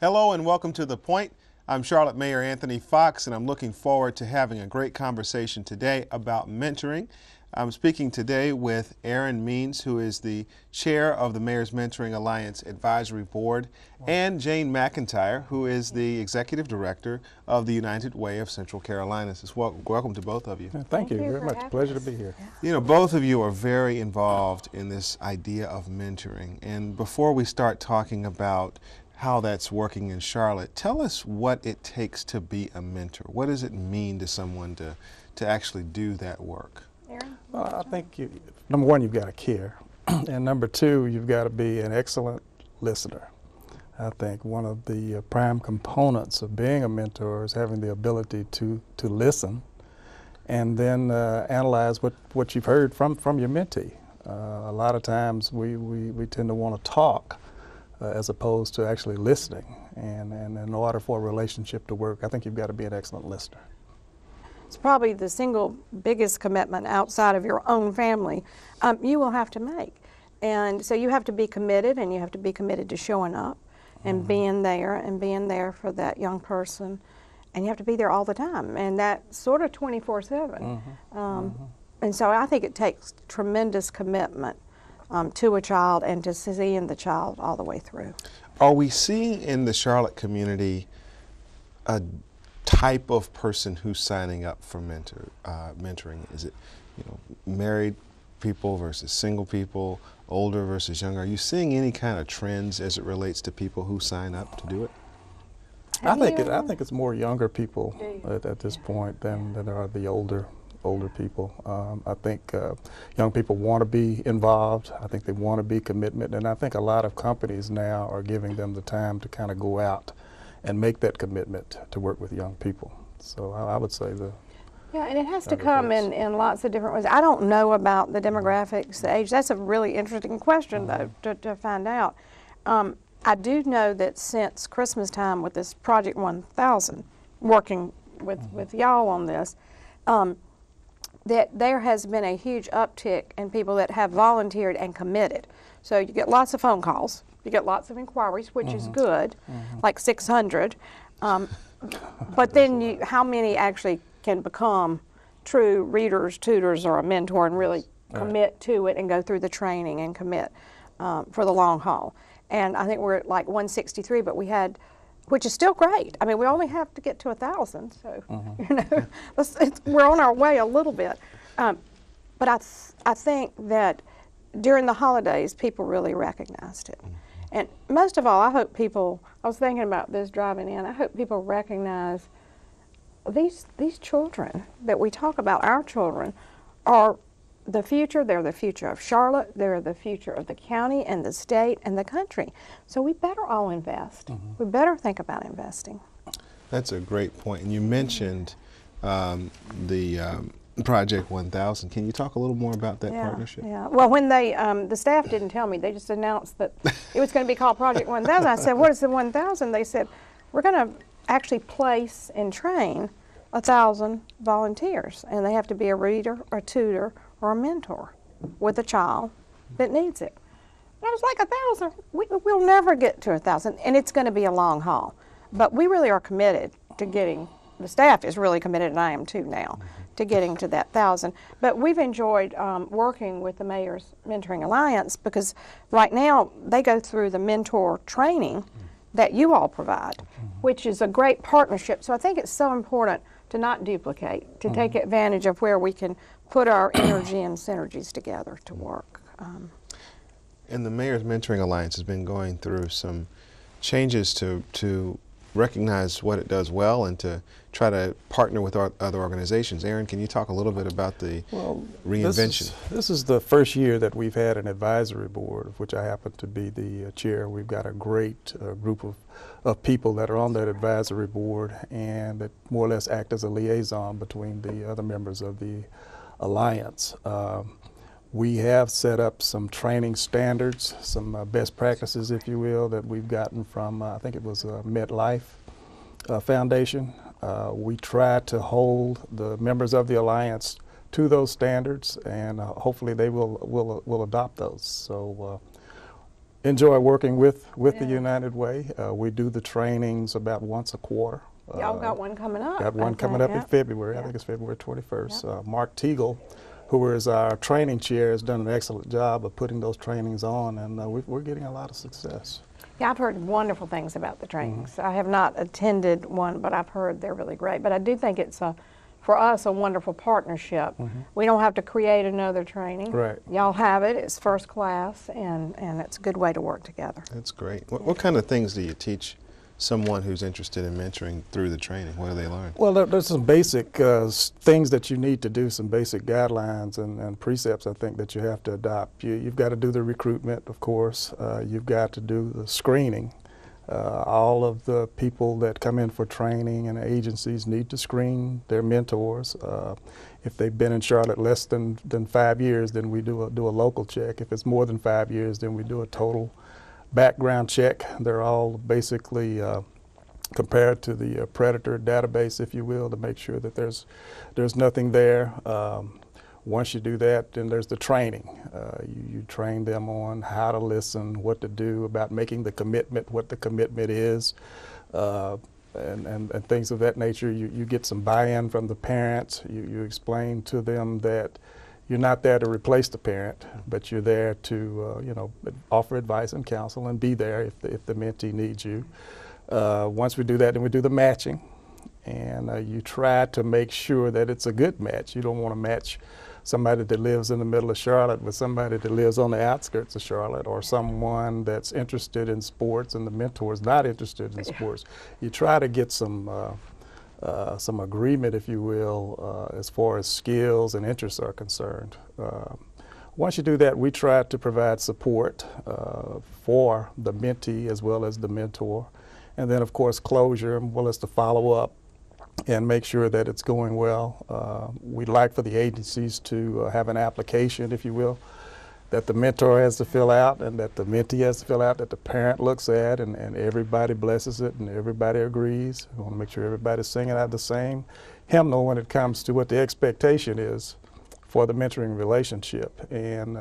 Hello and welcome to The Point. I'm Charlotte Mayor Anthony Foxx, and I'm looking forward to having a great conversation today about mentoring. I'm speaking today with Erin Means, who is the chair of the Mayor's Mentoring Alliance Advisory Board, and Jane McIntyre, who is the executive director of the United Way of Central Carolinas. Welcome to both of you. Thank you very much. Pleasure to be here. You know, both of you are very involved in this idea of mentoring. And before we start talking about how that's working in Charlotte, tell us what it takes to be a mentor. What does it mean to someone to actually do that work? Erin? Well, I think, number one, you've got to care. And number two, you've got to be an excellent listener. I think one of the prime components of being a mentor is having the ability to listen and then analyze what you've heard from your mentee. A lot of times we tend to want to talk as opposed to actually listening. And in order for a relationship to work, I think you've got to be an excellent listener. It's probably the single biggest commitment outside of your own family you will have to make. And so you have to be committed, and you have to be committed to showing up and being there for that young person. And you have to be there all the time, and that's sort of 24/7. And so I think it takes tremendous commitment to a child and to seeing the child all the way through. Are we seeing in the Charlotte community a type of person who's signing up for mentoring? Is it, married people versus single people, older versus younger? Are you seeing any kind of trends as it relates to people who sign up to do it? I think it's more younger people at this point than there are the older people. I think young people want to be involved. I think they want to be commitment, and I think a lot of companies now are giving them the time to kind of go out and make that commitment to work with young people. So I would say Yeah, and it has to come in lots of different ways. I don't know about the demographics, the age. That's a really interesting question, though, to find out. I do know that since Christmas time with this Project 1000, working with y'all on this, that there has been a huge uptick in people that have volunteered and committed. So you get lots of phone calls, you get lots of inquiries, which is good, like 600. But then how many actually can become true readers, tutors, or a mentor and really commit to it and go through the training and commit for the long haul? And I think we're at like 163, but we had, which is still great. I mean, we only have to get to 1,000, so we're on our way a little bit. But I think that during the holidays, people really recognized it. And most of all, I hope people, I was thinking about this driving in, I hope people recognize these children that we talk about, our children, are the future. They're the future of Charlotte. They're the future of the county and the state and the country. So we better all invest. We better think about investing. That's a great point. And you mentioned the Project 1000. Can you talk a little more about that partnership? Yeah. Well, when they, the staff didn't tell me. They just announced that it was going to be called Project 1000. I said, what is the 1000? They said, we're going to actually place and train 1,000 volunteers. And they have to be a reader, a tutor, or a mentor with a child that needs it. And I was like, 1,000? We'll never get to 1,000, and it's going to be a long haul. But we really are committed to getting, the staff is really committed, and I am too now, to getting to that 1,000. But we've enjoyed working with the Mayor's Mentoring Alliance because right now they go through the mentor training that you all provide, which is a great partnership. So I think it's so important to not duplicate, to take advantage of where we can put our energy and synergies together to work. And the Mayor's Mentoring Alliance has been going through some changes to recognize what it does well and to try to partner with other organizations. Erin, can you talk a little bit about the reinvention? This is the first year that we've had an advisory board, of which I happen to be the chair. We've got a great group of people that are on that advisory board and that more or less act as a liaison between the other members of the Alliance. We have set up some training standards, some best practices, if you will, that we've gotten from, I think it was MetLife Foundation. We try to hold the members of the Alliance to those standards, and hopefully they will adopt those. So enjoy working with the United Way. We do the trainings about once a quarter. Y'all got one coming up. Got one coming up in February. I think it's February 21st. Mark Teagle, who is our training chair, has done an excellent job of putting those trainings on, and we're getting a lot of success. Yeah, I've heard wonderful things about the trainings. I have not attended one, but I've heard they're really great. But I do think it's for us, a wonderful partnership. We don't have to create another training. Right. Y'all have it. It's first class, and it's a good way to work together. That's great. What kind of things do you teach someone who's interested in mentoring through the training? What do they learn? Well, there's some basic things that you need to do, some basic guidelines and precepts, I think, that you have to adopt. You've got to do the recruitment, of course. You've got to do the screening. All of the people that come in for training and agencies need to screen their mentors. If they've been in Charlotte less than 5 years, then we do a local check. If it's more than 5 years, then we do a total background check. They're all basically compared to the predator database, if you will, to make sure that there's nothing there. Once you do that, then there's the training. You train them on how to listen, what to do, about making the commitment, what the commitment is, and things of that nature. You get some buy-in from the parents. You explain to them that you're not there to replace the parent, but you're there to offer advice and counsel and be there if the mentee needs you. Once we do that, then we do the matching, and you try to make sure that it's a good match. You don't want to match somebody that lives in the middle of Charlotte with somebody that lives on the outskirts of Charlotte, or someone that's interested in sports and the mentor is not interested in sports. You try to get some agreement, if you will, as far as skills and interests are concerned. Once you do that, we try to provide support for the mentee as well as the mentor. And then, of course, closure, as well as to follow up and make sure that it's going well. We'd like for the agencies to have an application, if you will, that the mentor has to fill out and that the mentee has to fill out, that the parent looks at, and everybody blesses it and everybody agrees. We want to make sure everybody's singing out the same hymnal when it comes to what the expectation is for the mentoring relationship. And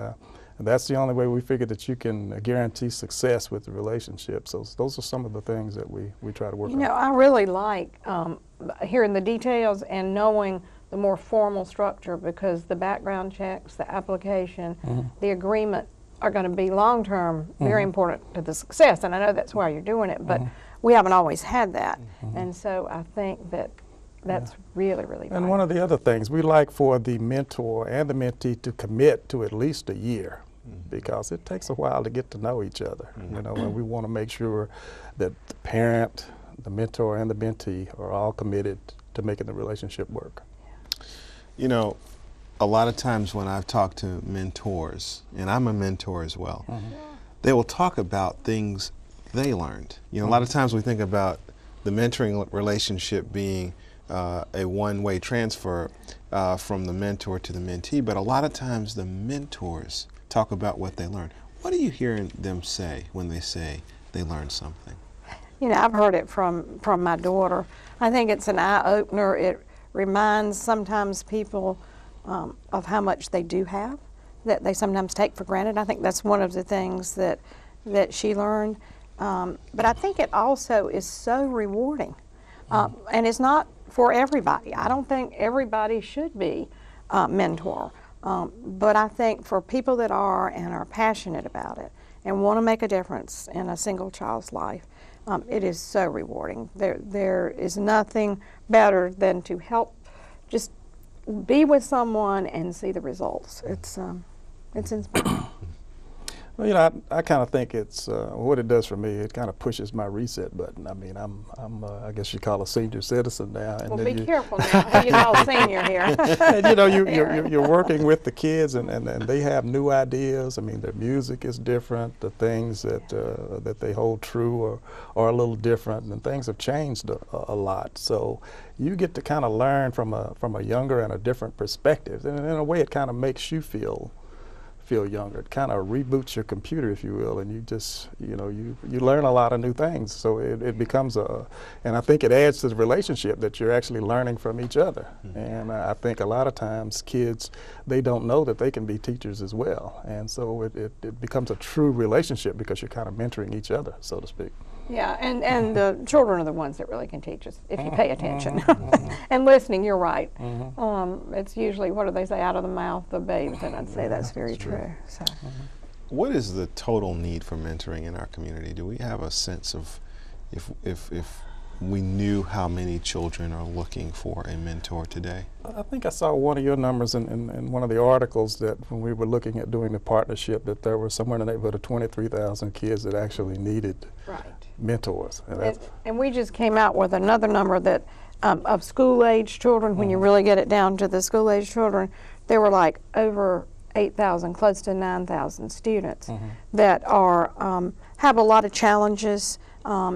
that's the only way we figure that you can guarantee success with the relationship. So those are some of the things that we try to work on. You know, I really like hearing the details and knowing the more formal structure, because the background checks, the application, the agreement are going to be long-term very important to the success. And I know that's why you're doing it, but we haven't always had that. And so I think that that's really, really vital. And one of the other things, we like for the mentor and the mentee to commit to at least a year, because it takes a while to get to know each other. You know, and we want to make sure that the parent, the mentor, and the mentee are all committed to making the relationship work. You know, a lot of times when I've talked to mentors, and I'm a mentor as well, they will talk about things they learned. You know, a lot of times we think about the mentoring relationship being a one-way transfer from the mentor to the mentee, but a lot of times the mentors talk about what they learned. What are you hearing them say when they say they learned something? You know, I've heard it from my daughter. I think it's an eye-opener. It reminds sometimes people of how much they do have, that they sometimes take for granted. I think that's one of the things that she learned. But I think it also is so rewarding. And it's not for everybody. I don't think everybody should be a mentor. But I think for people that are and are passionate about it and want to make a difference in a single child's life, it is so rewarding. There is nothing better than to help just be with someone and see the results. It's inspiring. Well, you know, I kind of think it's what it does for me. It kind of pushes my reset button. I mean, I'm I guess you call a senior citizen now. And well, be careful now. You call a senior here. And you know, you're working with the kids, and they have new ideas. I mean, their music is different. The things that they hold true are a little different, and things have changed a lot. So you get to kind of learn from a younger and a different perspective, and in a way, it kind of makes you feel feel younger. It kind of reboots your computer, if you will, and you just, you know, you learn a lot of new things. So it becomes and I think it adds to the relationship that you're actually learning from each other. And I think a lot of times kids, they don't know that they can be teachers as well. And so it becomes a true relationship because you're kind of mentoring each other, so to speak. Yeah, and the children are the ones that really can teach us if you pay attention. And listening, you're right. It's usually, what do they say, out of the mouth of babes, and I'd say that's very true. So. What is the total need for mentoring in our community? Do we have a sense of if we knew how many children are looking for a mentor today? I think I saw one of your numbers in one of the articles that when we were looking at doing the partnership that there were somewhere in the neighborhood of 23,000 kids that actually needed mentors. And we just came out with another number that of school-age children, when you really get it down to the school-age children, there were like over 8,000, close to 9,000 students that are have a lot of challenges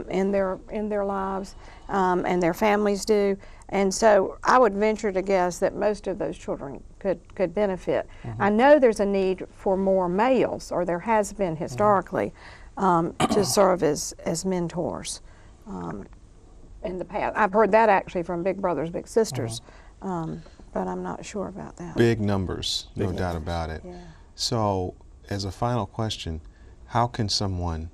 in their lives, and their families do. And so I would venture to guess that most of those children could benefit. I know there's a need for more males, or there has been historically, to serve as mentors in the past. I've heard that actually from Big Brothers Big Sisters, but I'm not sure about that. Big numbers, no doubt about it. Yeah. So as a final question, how can someone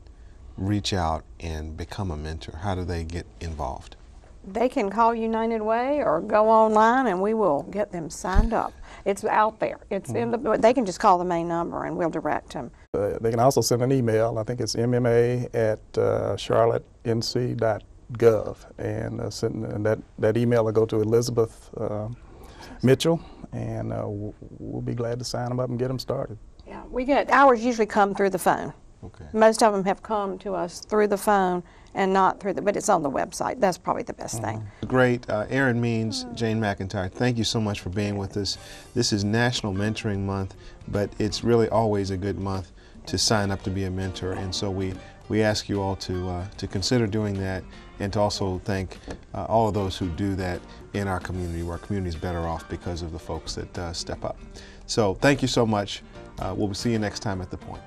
reach out and become a mentor? How do they get involved? They can call United Way or go online, and we will get them signed up. It's out there. It's in the. They can just call the main number, and we'll direct them. They can also send an email. I think it's mma@charlottenc.gov, and that email will go to Elizabeth Mitchell, and we'll be glad to sign them up and get them started. Yeah, we get ours usually come through the phone. Okay. Most of them have come to us through the phone and not through but it's on the website. That's probably the best thing. Great. Aaron Means, Jane McIntyre, thank you so much for being with us. This is National Mentoring Month, but it's really always a good month to sign up to be a mentor, and so we ask you all to consider doing that, and to also thank all of those who do that in our community, where our community is better off because of the folks that step up. So thank you so much. We'll see you next time at The Point.